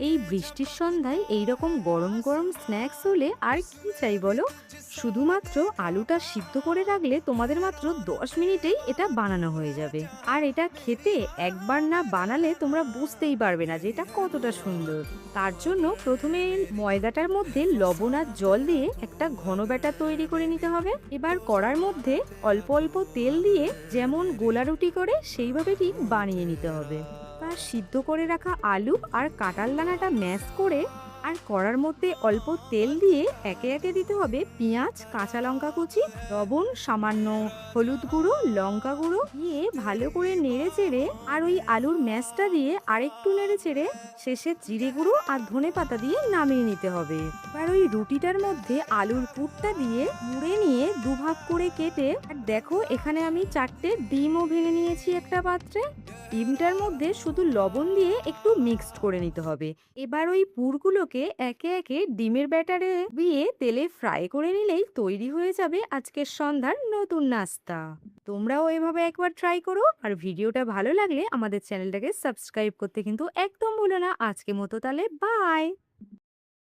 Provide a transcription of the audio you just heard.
এই বৃষ্টির সন্ধ্যায় এইরকম গরম গরম স্ন্যাক্স হলে আর কি চাই বলো। শুধুমাত্র আলুটা সিদ্ধ করে রাখলে তোমাদের মাত্র 10 মিনিটেই এটা বানানো হয়ে যাবে। আর এটা খেতে একবার না বানালে তোমরা বুঝতেই পারবে না যে এটা কতটা সুন্দর। তার জন্য প্রথমে ময়দাটার মধ্যে লবণ আর জল দিয়ে একটা ঘন ব্যাটার তৈরি করে নিতে হবে। এবার কড়ার মধ্যে অল্প অল্প তেল দিয়ে যেমন গোলা রুটি করে সেইভাবে ঠিক বানিয়ে নিতে হবে। আর সিদ্ধ করে রাখা আলু আর কাঁঠাল দানাটা ম্যাশ করে আর কড়ার মধ্যে অল্প তেল দিয়ে একে একে দিতে হবে পেঁয়াজ, কাঁচা লঙ্কা কুচি, লবণ, সামান্য হলুদ গুঁড়ো, লঙ্কা গুঁড়ো দিয়ে ভালো করে নেড়ে চেড়ে আর ওই আলুর ম্যাশটা দিয়ে আরেকটু নেড়ে চেড়ে শেষে জিরে গুঁড়ো আর ধনে পাতা দিয়ে নামিয়ে নিতে হবে। এবার ওই রুটিটার মধ্যে আলুর পুরটা দিয়ে মুড়ে নিয়ে দুভাগ করে কেটে আর দেখো এখানে আমি 4টে ডিমও ভেঙে নিয়েছি একটা পাত্রে। ডিমটার মধ্যে শুধু লবণ দিয়ে একটু মিক্সড করে নিতে হবে। এবার ওই পুরগুলোকে একে একে ডিমের ব্যাটারে দিয়ে তেলে ফ্রাই করে নিলেই তৈরি হয়ে যাবে আজকের সন্ধ্যার নতুন নাস্তা। তোমরাও এভাবে একবার ট্রাই করো, আর ভিডিওটা ভালো লাগলে আমাদের চ্যানেলটাকে সাবস্ক্রাইব করতে কিন্তু একদম ভুলো না। আজকে মতো তাহলে বাই।